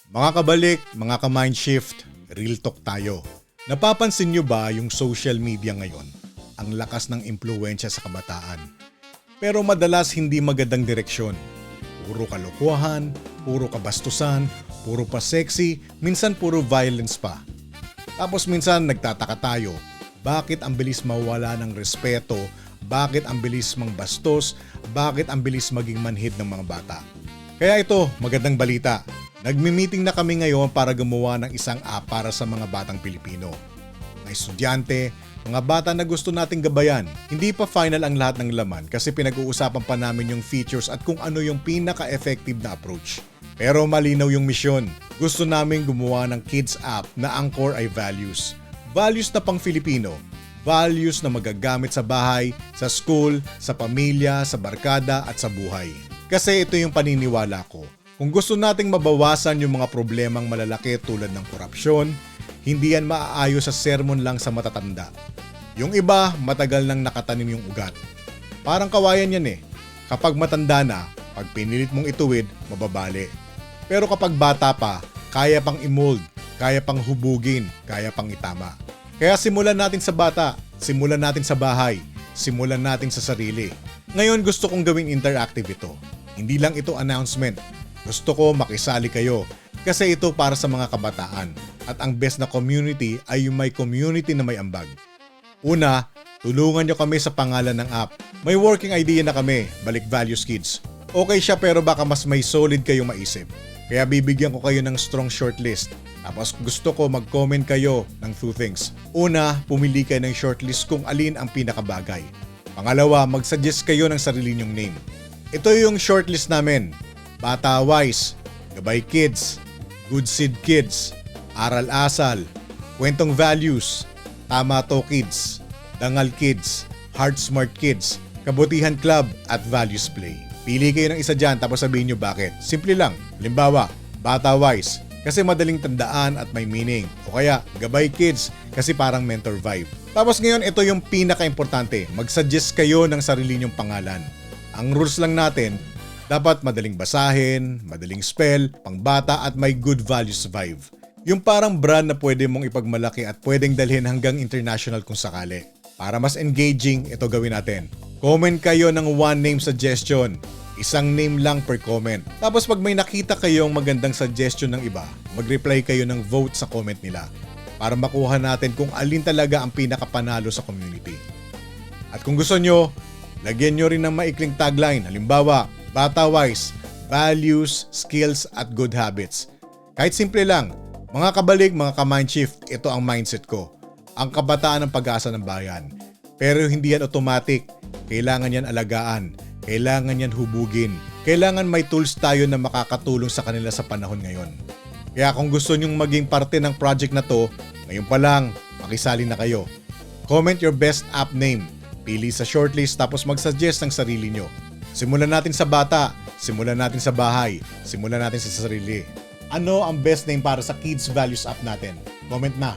Mga kabalik, mga ka-mindshift, real talk tayo. Napapansin nyo ba yung social media ngayon? Ang lakas ng impluwensya sa kabataan. Pero madalas hindi magandang direksyon. Puro kalokohan, puro kabastusan, puro pa sexy, minsan puro violence pa. Tapos minsan nagtataka tayo, bakit ang bilis mawala ng respeto, bakit ang bilis mang bastos, bakit ang bilis maging manhid ng mga bata. Kaya ito, magandang balita. Nagmi-meeting na kami ngayon para gumawa ng isang app para sa mga batang Pilipino. Mga estudyante, mga bata na gusto nating gabayan. Hindi pa final ang lahat ng laman kasi pinag-uusapan pa namin yung features at kung ano yung pinaka-effective na approach. Pero malinaw yung misyon. Gusto namin gumawa ng kids app na ang core ay values. Values na pang Filipino. Values na magagamit sa bahay, sa school, sa pamilya, sa barkada at sa buhay. Kasi ito yung paniniwala ko. Kung gusto nating mabawasan yung mga problemang malalaki tulad ng korupsyon, hindi yan maaayos sa sermon lang sa matatanda. Yung iba, matagal nang nakatanim yung ugat. Parang kawayan yan eh. Kapag matanda na, pag pinilit mong ituwid, mababali. Pero kapag bata pa, kaya pang i-mold, kaya pang hubugin, kaya pang itama. Kaya simulan natin sa bata, simulan natin sa bahay, simulan natin sa sarili. Ngayon gusto kong gawing interactive ito. Hindi lang ito announcement. Gusto ko makisali kayo kasi ito para sa mga kabataan at ang best na community ay yung may community na may ambag. Una, tulungan nyo kami sa pangalan ng app. May working idea na kami, Balik Values Kids. Okay siya pero baka mas may solid kayong maisip. Kaya bibigyan ko kayo ng strong shortlist. Tapos gusto ko mag-comment kayo ng two things. Una, pumili kayo ng shortlist kung alin ang pinakabagay. Pangalawa, mag-suggest kayo ng sarili nyong name. Ito yung shortlist namin. Bata Wise, Gabay Kids, Good Seed Kids, Aral Asal, Kwentong Values, Tama To Kids, Dangal Kids, Heart Smart Kids, Kabutihan Club at Values Play. Pili kayo ng isa dyan tapos sabihin nyo bakit. Simple lang. Halimbawa, Bata Wise kasi madaling tandaan at may meaning. O kaya, Gabay Kids kasi parang mentor vibe. Tapos ngayon ito yung pinaka-importante. Mag-suggest kayo ng sarili nyong pangalan. Ang rules lang natin, dapat madaling basahin, madaling spell, pangbata at may good values vibe. Yung parang brand na pwede mong ipagmalaki at pwedeng dalhin hanggang international kung sakali. Para mas engaging, ito gawin natin. Comment kayo ng one name suggestion. Isang name lang per comment. Tapos pag may nakita kayong magandang suggestion ng iba, mag-reply kayo ng vote sa comment nila para makuha natin kung alin talaga ang pinakapanalo sa community. At kung gusto nyo, lagyan nyo rin ng maikling tagline. Halimbawa, Bata Wise, Values, Skills at Good Habits. Kahit simple lang, mga kabalik, mga ka-mindshift, ito ang mindset ko. Ang kabataan ng pag-asa ng bayan. Pero hindi yan automatic. Kailangan yan alagaan. Kailangan yan hubugin. Kailangan may tools tayo na makakatulong sa kanila sa panahon ngayon. Kaya kung gusto nyong maging parte ng project na to, ngayon pa lang, makisali na kayo. Comment your best app name. Pili sa shortlist tapos mag-suggest ng sarili nyo. Simulan natin sa bata, simulan natin sa bahay, simulan natin sa sarili. Ano ang best name para sa Kids Values app natin? Comment na.